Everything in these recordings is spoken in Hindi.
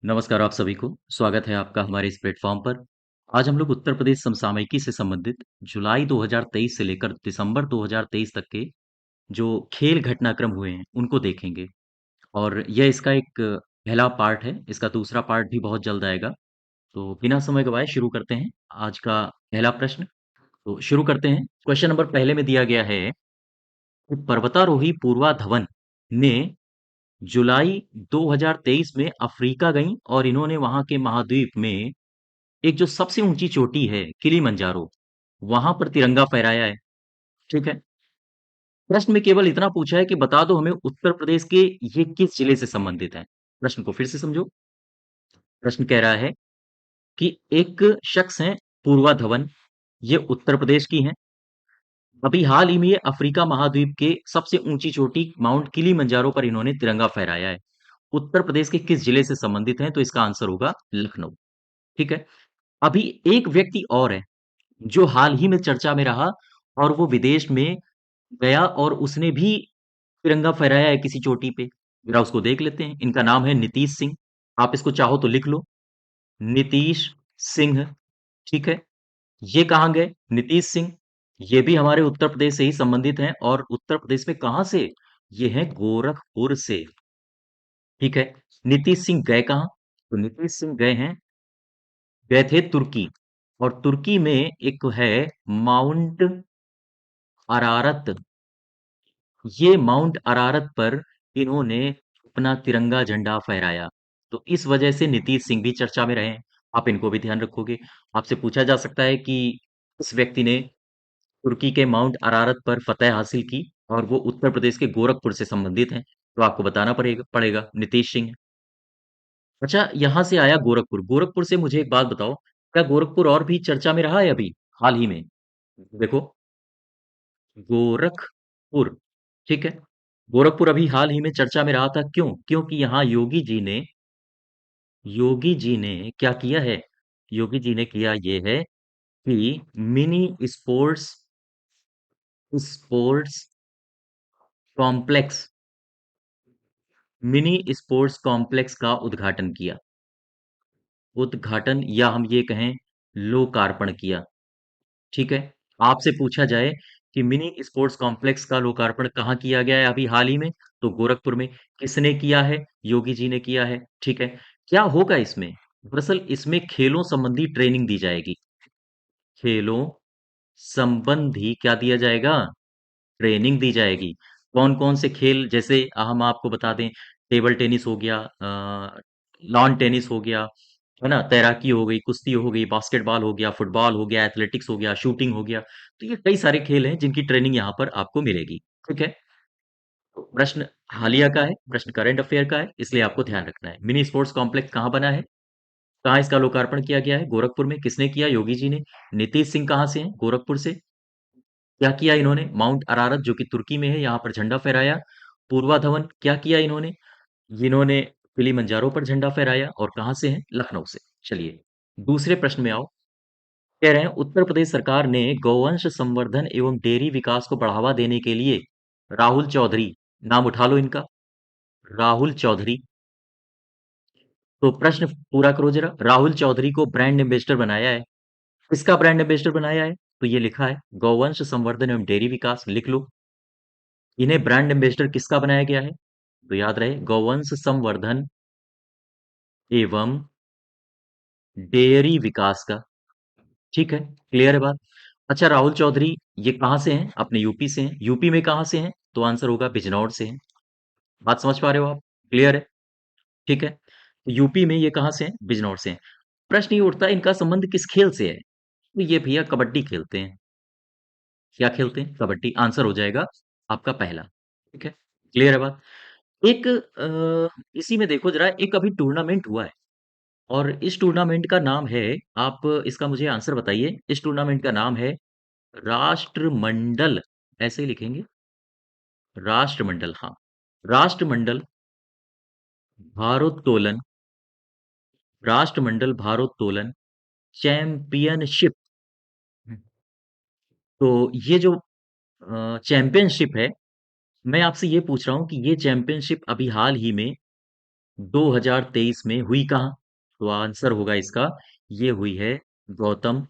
नमस्कार आप सभी को, स्वागत है आपका हमारे इस प्लेटफ़ॉर्म पर। आज हम लोग उत्तर प्रदेश समसामयिकी से संबंधित जुलाई 2023 से लेकर दिसंबर 2023 तक के जो खेल घटनाक्रम हुए हैं, उनको देखेंगे और यह इसका एक पहला पार्ट है, इसका दूसरा पार्ट भी बहुत जल्द आएगा। तो बिना समय गवाए शुरू करते हैं आज का पहला प्रश्न। तो शुरू करते हैं, क्वेश्चन नंबर पहले में दिया गया है कि पर्वतारोही पूर्वा धवन ने जुलाई 2023 में अफ्रीका गईं और इन्होंने वहाँ के महाद्वीप में एक जो सबसे ऊंची चोटी है किलिमंजारो, वहां पर तिरंगा फहराया है। ठीक है। प्रश्न में केवल इतना पूछा है कि बता दो हमें उत्तर प्रदेश के ये किस जिले से संबंधित है। प्रश्न को फिर से समझो। प्रश्न कह रहा है कि एक शख्स है पूर्वा धवन, ये उत्तर प्रदेश की हैं। अभी हाल ही में ये अफ्रीका महाद्वीप के सबसे ऊंची चोटी माउंट किलिमंजारो पर इन्होंने तिरंगा फहराया है। उत्तर प्रदेश के किस जिले से संबंधित हैं? तो इसका आंसर होगा लखनऊ। ठीक है। अभी एक व्यक्ति और है जो हाल ही में चर्चा में रहा और वो विदेश में गया और उसने भी तिरंगा फहराया है किसी चोटी पे। जरा उसको देख लेते हैं। इनका नाम है नीतीश सिंह। आप इसको चाहो तो लिख लो, नीतीश सिंह। ठीक है। ये कहाँ गए? नीतीश सिंह। ये भी हमारे उत्तर प्रदेश से ही संबंधित हैं और उत्तर प्रदेश में कहाँ से? ये है गोरखपुर से। ठीक है। नीतीश सिंह गए कहाँ? तो नीतीश सिंह गए थे तुर्की और तुर्की में एक है माउंट अरारत। ये माउंट अरारत पर इन्होंने अपना तिरंगा झंडा फहराया। तो इस वजह से नीतीश सिंह भी चर्चा में रहे हैं। आप इनको भी ध्यान रखोगे। आपसे पूछा जा सकता है कि इस व्यक्ति ने तुर्की के माउंट अरारत पर फतह हासिल की और वो उत्तर प्रदेश के गोरखपुर से संबंधित हैं। तो आपको बताना पड़ेगा नीतीश सिंह। अच्छा, यहाँ से आया गोरखपुर। गोरखपुर से मुझे एक बात बताओ, क्या गोरखपुर और भी चर्चा में रहा है अभी हाल ही में? देखो, गोरखपुर। ठीक है। गोरखपुर अभी हाल ही में चर्चा में रहा था। क्यों? क्योंकि यहाँ योगी जी ने क्या किया है? योगी जी ने किया ये है कि mini sports sports complex mini sports complex का उद्घाटन किया। उद्घाटन या हम ये कहें लोकार्पण किया। ठीक है। आपसे पूछा जाए कि मिनी स्पोर्ट्स कॉम्प्लेक्स का लोकार्पण कहाँ किया गया है अभी हाल ही में? तो गोरखपुर में। किसने किया है? योगी जी ने किया है। ठीक है। क्या होगा इसमें? दरअसल इसमें खेलों संबंधी ट्रेनिंग दी जाएगी। खेलों संबंधी क्या दिया जाएगा? ट्रेनिंग दी जाएगी। कौन-कौन से खेल, जैसे हम आपको बता दें, टेबल टेनिस हो गया, लॉन टेनिस हो गया, है ना? तैराकी हो गई, कुश्ती हो गई, बास्केटबॉल हो गया, फुटबॉल हो गया, एथलेटिक्स हो गया, शूटिंग हो गया। तो ये कई सारे खेल हैं जिनकी ट्रेनिंग यहाँ पर आपको मिलेगी। ठीक है? तो प्रश्न हालिया का है, प्रश्न करंट अफेयर का है, इसलिए आपको ध्यान रखना है। मिनी स्पोर्ट्स कॉम्प्लेक्स कहाँ बना है? कहाँ इसका लोकार्पण किया गया है? गोरखपुर में। किसने किया? योगी जी ने। नीतीश सिंह कहाँ से हैं? गोरखपुर से। क्या किया इन्होंने? माउंट अरारत जो कि तुर्की में है, यहाँ पर झंडा फहराया। पूर्वा धवन क्या किया इन्होंने? इन्होंने किलिमंजारो पर झंडा फहराया और कहाँ से हैं? लखनऊ से। चलिए, दूसरे प्रश्न में आओ। कह रहे हैं उत्तर प्रदेश सरकार ने गौवंश संवर्धन एवं डेयरी विकास को बढ़ावा देने के लिए राहुल चौधरी, नाम उठा लो इनका, राहुल चौधरी। तो प्रश्न पूरा करो जरा। राहुल चौधरी को ब्रांड एम्बेसडर बनाया है। किसका ब्रांड एम्बेसडर बनाया है? तो ये लिखा है गौवंश संवर्धन एवं डेयरी विकास, लिख लो। इन्हें ब्रांड एम्बेसडर किसका बनाया गया है? तो याद रहे गौवंश संवर्धन एवं डेयरी विकास का। ठीक है, क्लियर है बात। अच्छा, राहुल चौधरी ये कहाँ से हैं? अपने यूपी से हैं। यूपी में कहाँ से हैं? तो आंसर होगा बिजनौर से हैं। बात समझ पा रहे हो आप? क्लियर है? ठीक है। तो यूपी में ये कहाँ से हैं? बिजनौर से हैं। प्रश्न ये उठता है इनका संबंध किस खेल से है? तो ये भैया कबड्डी खेलते हैं। क्या खेलते हैं? कबड्डी। आंसर हो जाएगा आपका पहला। ठीक है, क्लियर है बात। एक इसी में देखो जरा, एक अभी टूर्नामेंट हुआ है और इस टूर्नामेंट का नाम है, आप इसका मुझे आंसर बताइए। इस टूर्नामेंट का नाम है राष्ट्रमंडल, ऐसे ही लिखेंगे, राष्ट्रमंडल। हाँ, राष्ट्रमंडल भारोत्तोलन, राष्ट्रमंडल भारोत्तोलन चैंपियनशिप। तो ये जो चैंपियनशिप है, मैं आपसे ये पूछ रहा हूँ कि ये चैंपियनशिप अभी हाल ही में 2023 में हुई कहाँ? तो आंसर होगा इसका, ये हुई है गौतम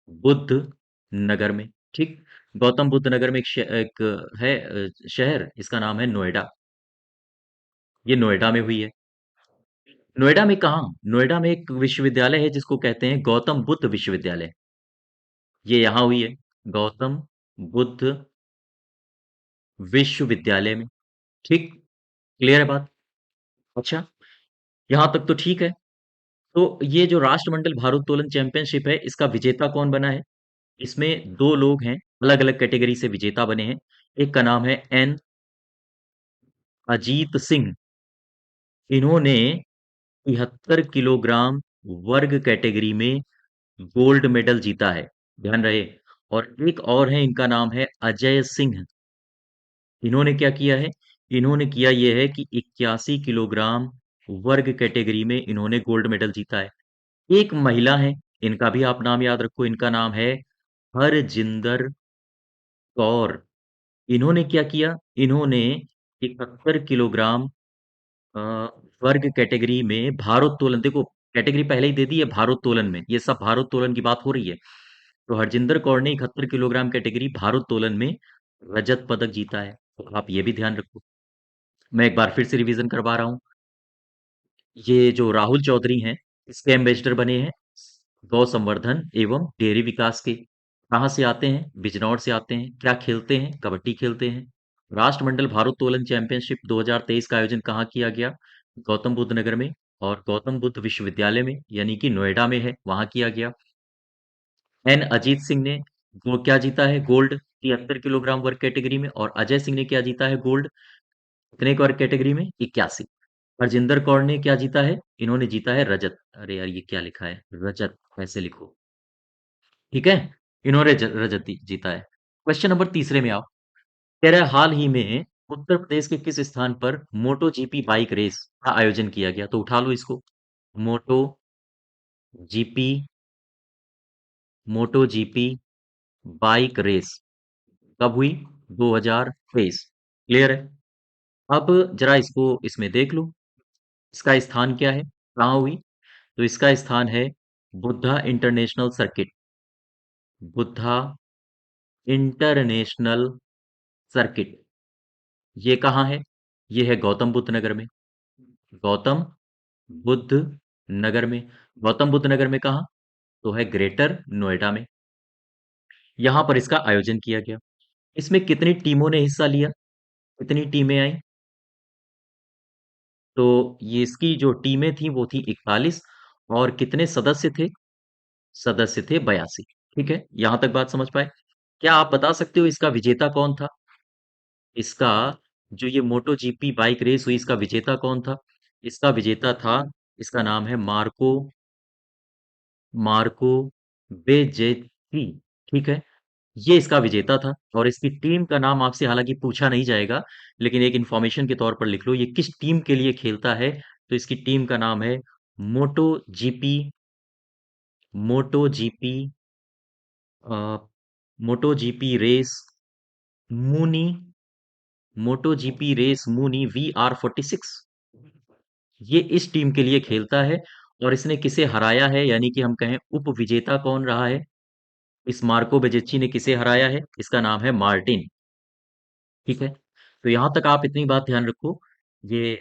बुद्ध नगर में। ठीक, गौतम बुद्ध नगर में एक है शहर, इसका नाम है नोएडा। ये नोएडा में हुई है। नोएडा में कहाँ? नोएडा में एक विश्वविद्यालय है जिसको कहते हैं गौतम बुद्ध विश्वविद्यालय। ये यहाँ हुई है, गौतम बुद्ध विश्वविद्यालय में। ठीक, क्लियर है बात? अच्छा, यहाँ तक तो ठीक है। तो ये जो राष्ट्रमंडल भारोत्तोलन चैंपियनशिप है, इसका विजेता कौन बना है? इसमें दो लोग हैं, अलग अलग कैटेगरी से विजेता बने हैं। एक का नाम है एन अजीत सिंह। इन्होंने 73 किलोग्राम वर्ग कैटेगरी में गोल्ड मेडल जीता है, ध्यान रहे। और एक और है, इनका नाम है अजय सिंह। इन्होंने क्या किया है? इन्होंने किया ये है कि 81 किलोग्राम वर्ग कैटेगरी में इन्होंने गोल्ड मेडल जीता है। एक महिला है, इनका भी आप नाम याद रखो, इनका नाम है हरजिंदर कौर। इन्होंने क्या किया? इन्होंने 71 किलोग्राम अ, वर्ग कैटेगरी में भारोत्तोलन, देखो कैटेगरी पहले ही दे दी है भारोत्तोलन में, ये सब भारोत्तोलन की बात हो रही है। तो हरजिंदर कौर ने 71 किलोग्राम कैटेगरी भारोत्तोलन में रजत पदक जीता है, तो आप ये भी ध्यान रखो। मैं एक बार फिर से रिवीजन करवा रहा हूँ। ये जो राहुल चौधरी हैं, इसके एम्बेसडर बने हैं गौ संवर्धन एवं डेयरी विकास के। कहाँ से आते हैं? बिजनौर से आते हैं। क्या खेलते हैं? कबड्डी खेलते हैं। राष्ट्रमंडल भारोत्तोलन चैंपियनशिप 2023 का आयोजन कहाँ किया गया? गौतम बुद्ध नगर में, और गौतम बुद्ध विश्वविद्यालय में, यानी कि नोएडा में है, वहां किया गया। एन अजीत सिंह ने वो क्या जीता है? गोल्ड, 73 किलोग्राम वर्ग कैटेगरी में। और अजय सिंह ने क्या जीता है? गोल्ड, कितने वर्ग कैटेगरी में? 81। हरजिंदर कौर ने क्या जीता है? इन्होंने जीता है रजत। अरे यार, ये क्या लिखा है? रजत ऐसे लिखो, ठीक है। इन्होंने रजत जीता है। क्वेश्चन नंबर तीसरे में आओ। कह रहा है हाल ही में उत्तर प्रदेश के किस स्थान पर मोटो जीपी बाइक रेस का आयोजन किया गया? तो उठा लो इसको। मोटो जीपी, मोटो जीपी बाइक रेस कब हुई? 2023। क्लियर है? अब जरा इसको इसमें देख लो, इसका स्थान क्या है, कहाँ हुई? तो इसका स्थान है Buddha international circuit. Buddha international circuit, ये कहाँ है? ये है गौतम बुद्ध नगर में। गौतम बुद्ध नगर में। गौतम बुद्ध नगर में कहाँ? तो है ग्रेटर नोएडा में। यहां पर इसका आयोजन किया गया। इसमें कितनी टीमों ने हिस्सा लिया? कितनी टीमें आई? तो ये इसकी जो टीमें थी वो थी 41। और कितने सदस्य थे? सदस्य थे 82। ठीक है, यहां तक बात समझ पाए? क्या आप बता सकते हो इसका विजेता कौन था? इसका जो ये मोटो जीपी बाइक रेस हुई, इसका विजेता कौन था? इसका विजेता था, इसका नाम है मार्को, मार्को बेजेची। ठीक है, ये इसका विजेता था। और इसकी टीम का नाम आपसे हालांकि पूछा नहीं जाएगा, लेकिन एक इंफॉर्मेशन के तौर पर लिख लो, ये किस टीम के लिए खेलता है? तो इसकी टीम का नाम है मोटो जीपी, मोटो जीपी, मोटो जीपी रेस मूनी, मोटो जीपी रेस मूनी VR46। ये इस टीम के लिए खेलता है। और इसने किसे हराया है, यानी कि हम कहें उप विजेता कौन रहा है? इस मार्को बेजेच्ची ने किसे हराया है? इसका नाम है मार्टिन। ठीक है, तो यहां तक आप इतनी बात ध्यान रखो। ये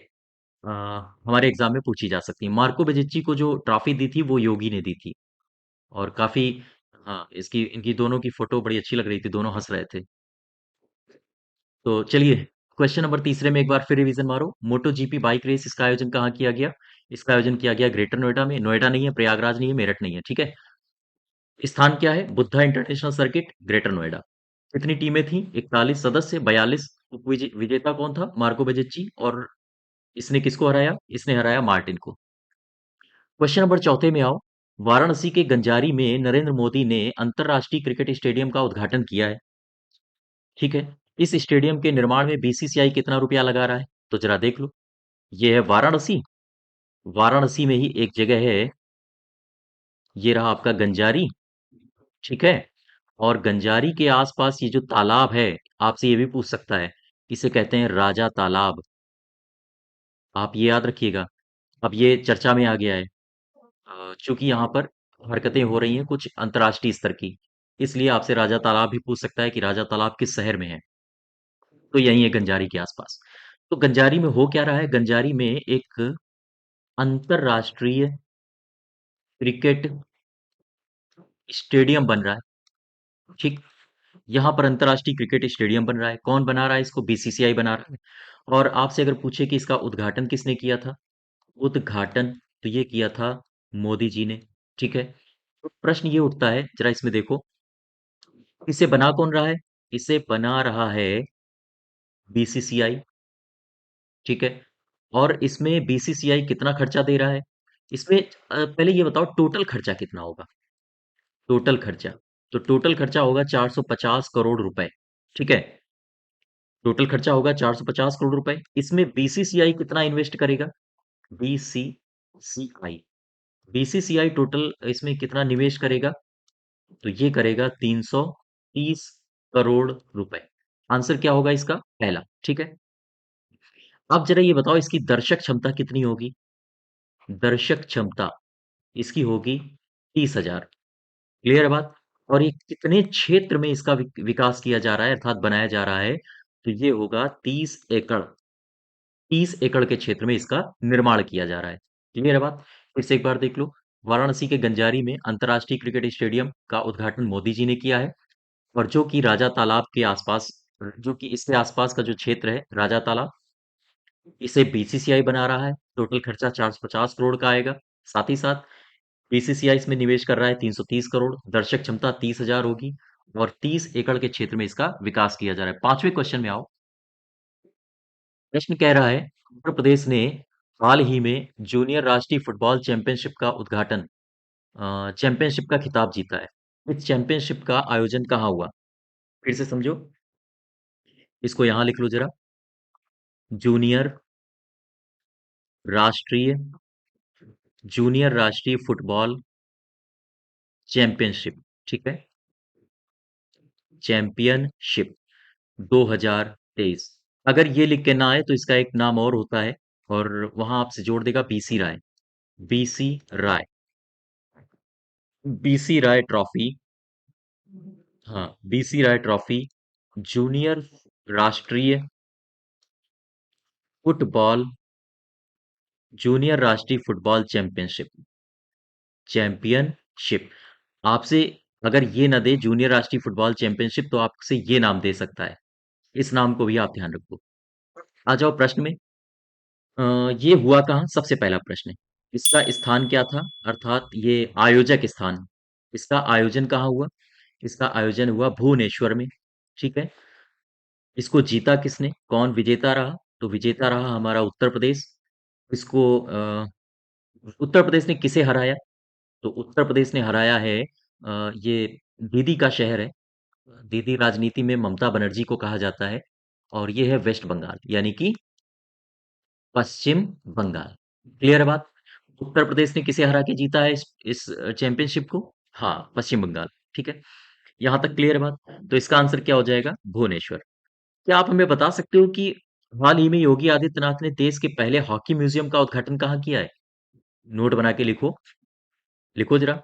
हमारे एग्जाम में पूछी जा सकती है। मार्को बेजेच्ची को जो ट्रॉफी दी थी वो योगी ने दी थी। और काफी, हाँ, इसकी इनकी दोनों की फोटो बड़ी अच्छी लग रही थी, दोनों हंस रहे थे। तो चलिए, क्वेश्चन नंबर तीसरे में एक बार फिर रिवीजन मारो। मोटो जीपी बाइक रेस, इसका आयोजन कहाँ किया गया? इसका आयोजन किया गया ग्रेटर नोएडा में। नोएडा नहीं है, प्रयागराज नहीं है, मेरठ नहीं है, ठीक है। स्थान क्या है? Buddha international circuit, greater Noida. कितनी टीमें थी? 41 सदस्य, 42। विजेता कौन था? मार्को बेजेच्ची। और इसने किसको हराया? इसने हराया मार्टिन को। क्वेश्चन नंबर चौथे में आओ। वाराणसी के गंजारी में नरेंद्र मोदी ने अंतरराष्ट्रीय क्रिकेट स्टेडियम का उद्घाटन किया है। ठीक है, इस स्टेडियम के निर्माण में बीसीसीआई कितना रुपया लगा रहा है? तो जरा देख लो। ये है वाराणसी। वाराणसी में ही एक जगह है, ये रहा आपका गंजारी। ठीक है, और गंजारी के आसपास ये जो तालाब है, आपसे ये भी पूछ सकता है, इसे कहते हैं राजा तालाब। आप ये याद रखिएगा। अब ये चर्चा में आ गया है। चूंकि यहाँ पर हरकतें हो रही हैं कुछ अंतर्राष्ट्रीय स्तर की, इसलिए आपसे राजा तालाब भी पूछ सकता है कि राजा तालाब किस शहर में है। तो यही है गंजारी के आसपास। तो गंजारी में हो क्या रहा है, गंजारी में एक अंतरराष्ट्रीय क्रिकेट स्टेडियम बन रहा है। ठीक, यहाँ पर अंतरराष्ट्रीय क्रिकेट स्टेडियम बन रहा है। कौन बना रहा है इसको, बीसीसीआई बना रहा है। और आपसे अगर पूछे कि इसका उद्घाटन किसने किया था, उद्घाटन तो ये किया था मोदी जी ने। ठीक है, तो प्रश्न ये उठता है, जरा इसमें देखो, इसे बना कौन रहा है, इसे बना रहा है बीसीसीआई। ठीक है, और इसमें बीसीसीआई कितना खर्चा दे रहा है, इसमें पहले ये बताओ टोटल खर्चा कितना होगा। टोटल खर्चा, तो टोटल खर्चा होगा 450 करोड़ रुपए। ठीक है, टोटल खर्चा होगा 450 करोड़ रुपए। इसमें बीसीसीआई कितना इन्वेस्ट करेगा, बीसीसीआई, बीसीसीआई टोटल इसमें कितना निवेश करेगा, तो ये करेगा 330 करोड़ रुपए। आंसर क्या होगा इसका, पहला। ठीक है, अब जरा ये बताओ इसकी दर्शक क्षमता कितनी होगी। दर्शक क्षमता इसकी होगी 30,000। क्लियर है बात। और ये कितने क्षेत्र में इसका विकास किया जा रहा है अर्थात बनाया जा रहा है, तो ये होगा 30 एकड़। 30 एकड़ के क्षेत्र में इसका निर्माण किया जा रहा है। क्लियर है बात। फिर से एक बार देख लो, वाराणसी के गंजारी में अंतर्राष्ट्रीय क्रिकेट स्टेडियम का उद्घाटन मोदी जी ने किया है। और जो कि राजा तालाब के आसपास, जो कि इसके आसपास का जो क्षेत्र है राजा तालाब, इसे बीसीसीआई बना रहा है। टोटल खर्चा 450 करोड़ का आएगा। साथ ही साथ बीसीसीआई इसमें निवेश कर रहा है 330 करोड़। दर्शक क्षमता 30,000 होगी और 30 एकड़ के क्षेत्र में इसका विकास किया जा रहा है। पांचवें क्वेश्चन में आओ। प्रश्न कह रहा है, उत्तर प्रदेश ने हाल ही में जूनियर राष्ट्रीय फुटबॉल चैंपियनशिप का उद्घाटन, चैंपियनशिप का खिताब जीता है। इस चैंपियनशिप का आयोजन कहाँ हुआ, फिर से समझो, इसको यहां लिख लो जरा। जूनियर राष्ट्रीय, जूनियर राष्ट्रीय फुटबॉल चैंपियनशिप। ठीक है, चैंपियनशिप 2023। अगर ये लिख के ना आए तो इसका एक नाम और होता है, और वहां आपसे जोड़ देगा बीसी राय। बीसी राय, बीसी राय ट्रॉफी। हाँ, बीसी राय ट्रॉफी, जूनियर राष्ट्रीय फुटबॉल, जूनियर राष्ट्रीय फुटबॉल चैंपियनशिप, चैंपियनशिप। आपसे अगर ये ना दे जूनियर राष्ट्रीय फुटबॉल चैंपियनशिप, तो आपसे ये नाम दे सकता है। इस नाम को भी आप ध्यान रखो। आ जाओ प्रश्न में। अ, ये हुआ कहाँ, सबसे पहला प्रश्न। इसका स्थान क्या था, अर्थात ये आयोजक स्थान, इसका आयोजन कहाँ हुआ। इसका आयोजन हुआ भुवनेश्वर में। ठीक है, इसको जीता किसने, कौन विजेता रहा, तो विजेता रहा हमारा उत्तर प्रदेश। इसको उत्तर प्रदेश ने किसे हराया, तो उत्तर प्रदेश ने हराया है ये दीदी का शहर है। दीदी राजनीति में ममता बनर्जी को कहा जाता है, और ये है वेस्ट बंगाल, यानी कि पश्चिम बंगाल। क्लियर है बात। उत्तर प्रदेश ने किसे हरा के जीता है इस चैंपियनशिप को, हाँ पश्चिम बंगाल। ठीक है, यहां तक क्लियर है बात। तो इसका आंसर क्या हो जाएगा, भुवनेश्वर। क्या आप हमें बता सकते हो कि हाल ही में योगी आदित्यनाथ ने देश के पहले हॉकी म्यूजियम का उद्घाटन कहाँ किया है। नोट बना के लिखो, लिखो जरा।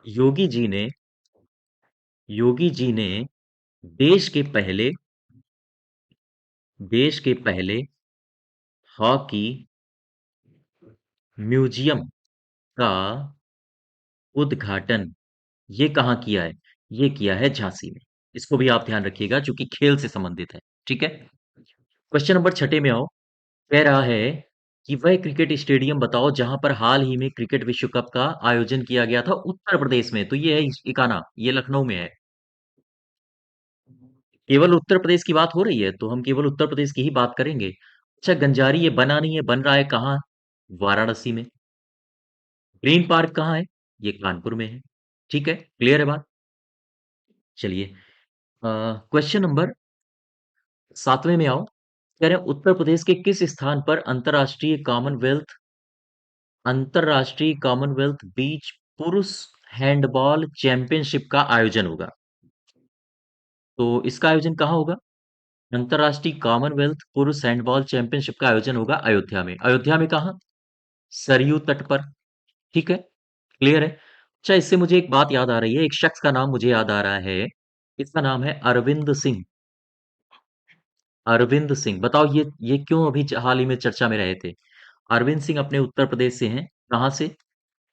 योगी जी ने, योगी जी ने देश के पहले, देश के पहले हॉकी म्यूजियम का उद्घाटन ये कहाँ किया है, ये किया है झांसी में। इसको भी आप ध्यान रखिएगा क्योंकि खेल से संबंधित है। ठीक है, क्वेश्चन नंबर छठे में आओ। कह रहा है कि वह क्रिकेट स्टेडियम बताओ जहां पर हाल ही में क्रिकेट विश्व कप का आयोजन किया गया था उत्तर प्रदेश में, तो ये है इकाना, ये लखनऊ में है। केवल उत्तर प्रदेश की बात हो रही है तो हम केवल उत्तर प्रदेश की ही बात करेंगे। अच्छा, गंजारी ये बना नहीं है, बन रहा है कहाँ, वाराणसी में। ग्रीन पार्क कहाँ है, ये कानपुर में है। ठीक है, क्लियर है बात। चलिए, क्वेश्चन नंबर सातवें में आओ। कह रहे हैं उत्तर प्रदेश के किस स्थान पर अंतरराष्ट्रीय कॉमनवेल्थ बीच पुरुष हैंडबॉल चैंपियनशिप का आयोजन होगा, तो इसका आयोजन कहाँ होगा। अंतरराष्ट्रीय कॉमनवेल्थ पुरुष हैंडबॉल चैंपियनशिप का आयोजन होगा अयोध्या में। अयोध्या में कहाँ, सरयू तट पर। ठीक है, क्लियर है। अच्छा, इससे मुझे एक बात याद आ रही है, एक शख्स का नाम मुझे याद आ रहा है। इसका नाम है अरविंद सिंह। अरविंद सिंह, बताओ ये क्यों अभी हाल ही में चर्चा में रहे थे? अरविंद सिंह अपने उत्तर प्रदेश से हैं। कहाँ से?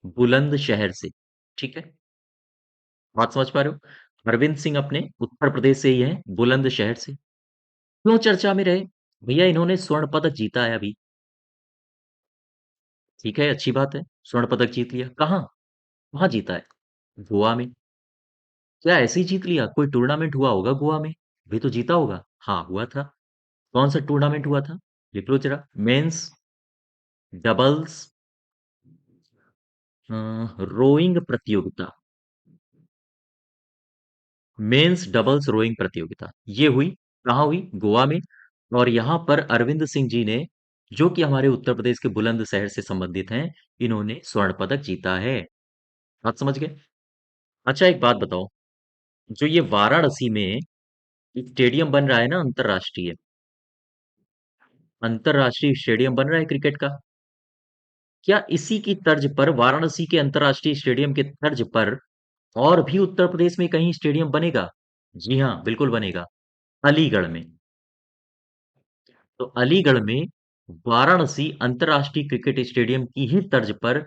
बुलंदशहर से। ठीक है, बात समझ पा रहे हो? अरविंद सिंह अपने उत्तर प्रदेश से ही हैं, बुलंदशहर से। क्यों चर्चा में रहे? भैया इन्होंने स्वर्ण पदक जीता है अभी। ठीक है, अच्छी बात है, स्वर्ण पदक जीत लिया। कहाँ? कहाँ जीता है? गोवा में। क्या ऐसे ही जीत लिया? कोई टूर्नामेंट हुआ होगा गोवा में, भी तो जीता होगा। हाँ, हुआ था। कौन सा टूर्नामेंट हुआ था? लिख लो जरा। मेंस डबल्स रोइंग प्रतियोगिता। मेंस डबल्स रोइंग प्रतियोगिता ये हुई। कहाँ हुई? गोवा में। और यहाँ पर अरविंद सिंह जी ने, जो कि हमारे उत्तर प्रदेश के बुलंदशहर से संबंधित हैं, इन्होंने स्वर्ण पदक जीता है। बात समझ गए? अच्छा, एक बात बताओ, जो ये वाराणसी में एक स्टेडियम बन रहा है ना, अंतरराष्ट्रीय स्टेडियम बन रहा है क्रिकेट का, क्या इसी की तर्ज पर, वाराणसी के अंतरराष्ट्रीय स्टेडियम के तर्ज पर, और भी उत्तर प्रदेश में कहीं स्टेडियम बनेगा? जी हाँ, बिल्कुल बनेगा। अलीगढ़ में। तो अलीगढ़ में वाराणसी अंतरराष्ट्रीय क्रिकेट स्टेडियम की ही तर्ज पर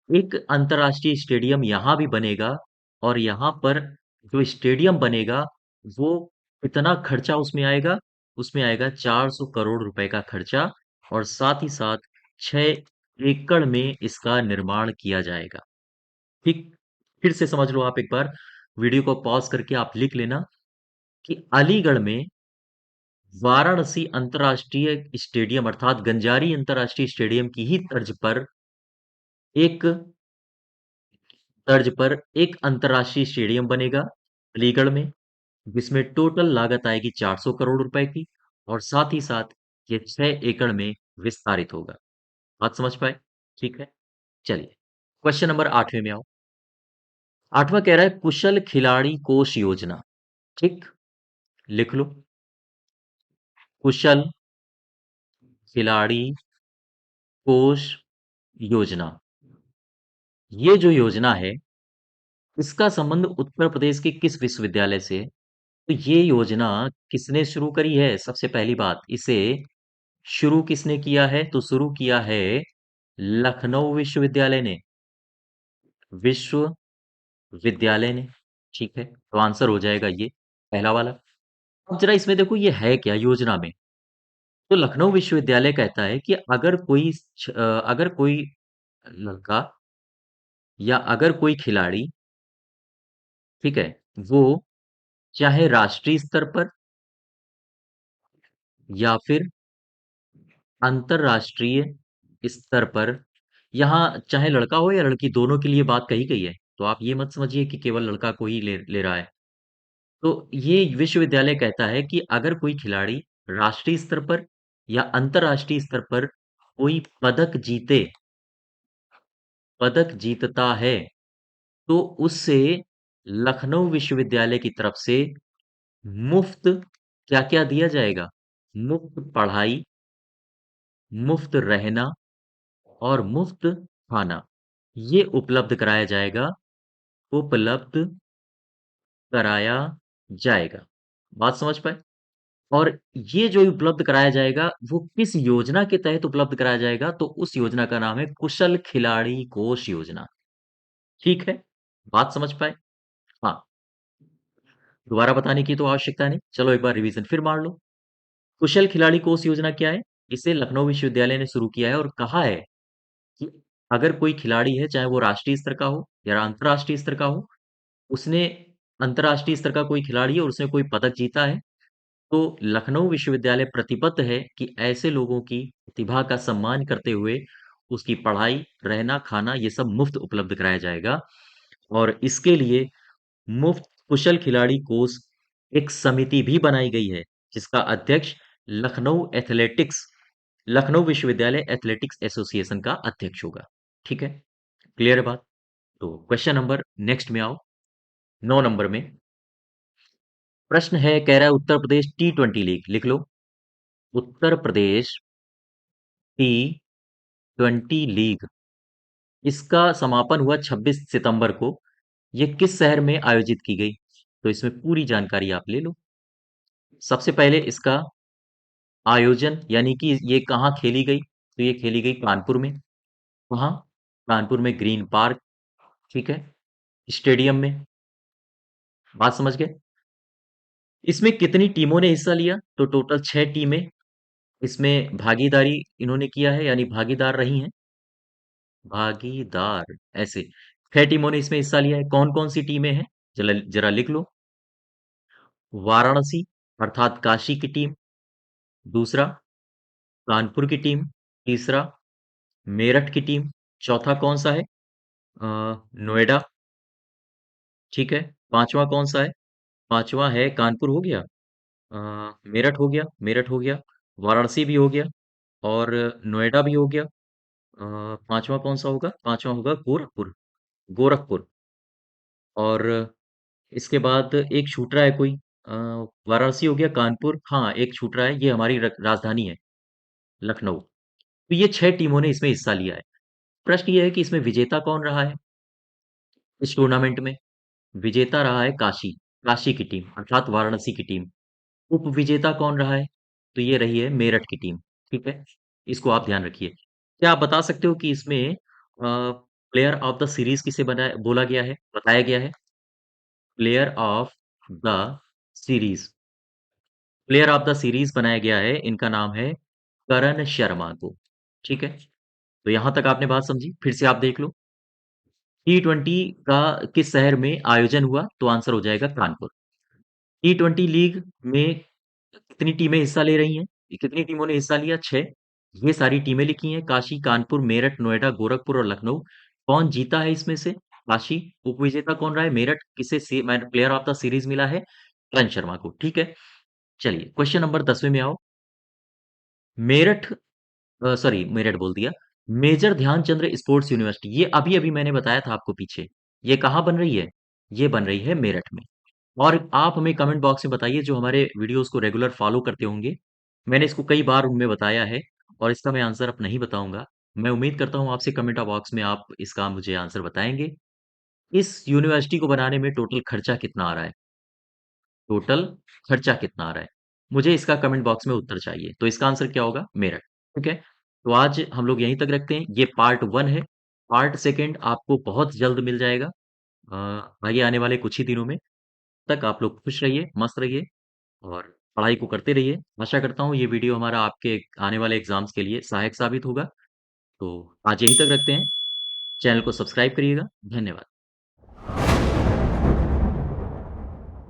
एक अंतरराष्ट्रीय स्टेडियम यहाँ भी बनेगा। और यहाँ पर जो स्टेडियम बनेगा, वो कितना खर्चा उसमें आएगा? उसमें आएगा 400 करोड़ रुपए का खर्चा। और साथ ही साथ 6 एकड़ में इसका निर्माण किया जाएगा। ठीक, फिर से समझ लो आप एक बार, वीडियो को पॉज करके आप लिख लेना कि अलीगढ़ में वाराणसी अंतर्राष्ट्रीय स्टेडियम अर्थात गंजारी अंतर्राष्ट्रीय स्टेडियम की ही एक तर्ज पर एक अंतर्राष्ट्रीय स्टेडियम बनेगा अलीगढ़ में, जिसमें टोटल लागत आएगी 400 करोड़ रुपए की। और साथ ही साथ ये 6 एकड़ में विस्तारित होगा। बात समझ पाए? ठीक है, चलिए क्वेश्चन नंबर 8वें में आओ। 8वां कह रहा है कुशल खिलाड़ी कोष योजना। ठीक, लिख लो। कुशल खिलाड़ी कोष योजना। ये जो योजना है, इसका संबंध उत्तर प्रदेश के किस विश्वविद्यालय से है? तो ये योजना किसने शुरू करी है? सबसे पहली बात, इसे शुरू किसने किया है? तो शुरू किया है लखनऊ विश्वविद्यालय ने। विश्वविद्यालय ने। ठीक है, तो आंसर हो जाएगा ये पहला वाला। अब जरा इसमें देखो, ये है क्या योजना में? तो लखनऊ विश्वविद्यालय कहता है कि अगर कोई लड़का या अगर कोई खिलाड़ी, ठीक है, वो चाहे राष्ट्रीय स्तर पर या फिर अंतरराष्ट्रीय स्तर पर, यहाँ चाहे लड़का हो या लड़की, दोनों के लिए बात कही गई है। तो आप ये मत समझिए कि केवल लड़का को ही ले ले रहा है। तो ये विश्वविद्यालय कहता है कि अगर कोई खिलाड़ी राष्ट्रीय स्तर पर या अंतरराष्ट्रीय स्तर पर कोई पदक जीतता है, तो उससे लखनऊ विश्वविद्यालय की तरफ से मुफ्त क्या-क्या दिया जाएगा? मुफ्त पढ़ाई, मुफ्त रहना और मुफ्त खाना, ये उपलब्ध कराया जाएगा। बात समझ पाए? और ये जो उपलब्ध कराया जाएगा, वो किस योजना के तहत उपलब्ध कराया जाएगा? तो उस योजना का नाम है कुशल खिलाड़ी कोष योजना। ठीक है? बात समझ पाए? हाँ, दोबारा बताने की तो आवश्यकता नहीं। चलो एक बार रिवीजन फिर मार लो। कुशल खिलाड़ी कोष योजना क्या है? इसे लखनऊ विश्वविद्यालय ने शुरू किया है और कहा है कि अगर कोई खिलाड़ी है, चाहे वो राष्ट्रीय स्तर का हो या अंतर्राष्ट्रीय स्तर का हो, उसने अंतर्राष्ट्रीय स्तर का कोई खिलाड़ी है और उसने कोई पदक जीता है, तो लखनऊ विश्वविद्यालय प्रतिबद्ध है कि ऐसे लोगों की प्रतिभा का सम्मान करते हुए उसकी पढ़ाई, रहना, खाना ये सब मुफ्त उपलब्ध कराया जाएगा। और इसके लिए मुफ्त कुशल खिलाड़ी कोष एक समिति भी बनाई गई है, जिसका अध्यक्ष लखनऊ विश्वविद्यालय एथलेटिक्स एसोसिएशन का अध्यक्ष होगा। ठीक है, क्लियर है बात? तो क्वेश्चन नंबर नेक्स्ट में आओ। 9 नंबर में प्रश्न है, कह रहा है उत्तर प्रदेश T20 लीग। लिख लो, उत्तर प्रदेश T20 लीग इसका समापन हुआ 26 सितंबर को। ये किस शहर में आयोजित की गई? तो इसमें पूरी जानकारी आप ले लो। सबसे पहले इसका आयोजन यानी कि ये कहाँ खेली गई? तो ये खेली गई कानपुर में। कहाँ? कानपुर में ग्रीन पार्क, ठीक है? स्टेडियम में। बात समझ गए? इसमें कितनी टीमों ने हिस्सा लिया? तो टोटल 6 टीमें इसमें भागीदारी इन्होंने किया है, यानी भागीदार रही हैं। भागीदार ऐसे 6 टीमों ने इसमें हिस्सा लिया है। कौन-कौन सी टीमें हैं? जरा जरा लिख लो। वाराणसी अर्थात काशी की टीम, दूसरा कानपुर की टीम, तीसरा मेरठ की टीम, चौथा कौन सा है? नोएडा, ठीक है। पांचवा कौन सा है? पांचवा है कानपुर हो गया, मेरठ हो गया, मेरठ हो गया, वाराणसी भी हो गया और नोएडा भी हो गया। पांचवा कौन सा होगा? पांचवा होगा गोरखपुर, गोरखपुर। और इसके बाद एक छूट रहा है कोई, वाराणसी हो गया, कानपुर, हाँ एक छूट रहा है, ये हमारी राजधानी है लखनऊ। तो ये 6 टीमों ने इसमें हिस्सा लिया है। प्रश्न ये है कि इसमें विजेता कौन रहा है इस टूर्नामेंट में? विजेता रहा है काशी, काशी की टीम अर्थात वाराणसी की टीम। उप विजेता कौन रहा है? तो ये रही है मेरठ की टीम, ठीक है। इसको आप ध्यान रखिए। क्या आप बता सकते हो कि इसमें प्लेयर ऑफ द सीरीज किसे बनाया बोला गया है, बताया गया है? Player of the series, player of the series बनाया गया है, इनका नाम है करण शर्मा को, ठीक है। तो यहां तक आपने बात समझी, फिर से आप देख लो। T20 का किस शहर में आयोजन हुआ? तो आंसर हो जाएगा कानपुर। T20 लीग में कितनी टीमें हिस्सा ले रही हैं? कितनी टीमों ने हिस्सा लिया? 6। ये सारी टीमें लिखी हैं, काशी, कानपुर, मेरठ, नोएडा, गोरखपुर और लखनऊ। कौन जीता है इसमें से? काशी। उपविजेता कौन रहा है? मेरठ। किसे प्लेयर ऑफ द सीरीज मिला है? करण शर्मा को, ठीक है। चलिए क्वेश्चन नंबर 10वें में आओ। मेरठ, सॉरी मेरठ बोल दिया, मेजर ध्यानचंद्र स्पोर्ट्स यूनिवर्सिटी, ये अभी अभी मैंने बताया था आपको पीछे, ये कहाँ बन रही है? ये बन रही है मेरठ में। और आप हमें कमेंट बॉक्स में बताइए, जो हमारे वीडियोस को रेगुलर फॉलो करते होंगे, मैंने इसको कई बार उनमें बताया है और इसका मैं आंसर अब नहीं बताऊंगा। मैं उम्मीद करता हूं आपसे कमेंट बॉक्स में आप इसका मुझे आंसर बताएंगे। इस यूनिवर्सिटी को बनाने में टोटल खर्चा कितना आ रहा है? टोटल खर्चा कितना आ रहा है? मुझे इसका कमेंट बॉक्स में उत्तर चाहिए। तो इसका आंसर क्या होगा? मेरठ, ठीक है। तो आज हम लोग यहीं तक रखते हैं, ये पार्ट 1 है। पार्ट सेकंड आपको बहुत जल्द मिल जाएगा, आगे आने वाले कुछ ही दिनों में। तक आप लोग खुश रहिए, मस्त रहिए और पढ़ाई को करते रहिए। आशा करता हूँ ये वीडियो हमारा आपके आने वाले एग्जाम्स के लिए सहायक साबित होगा। तो आज यहीं तक रखते हैं। चैनल को सब्सक्राइब करिएगा। धन्यवाद।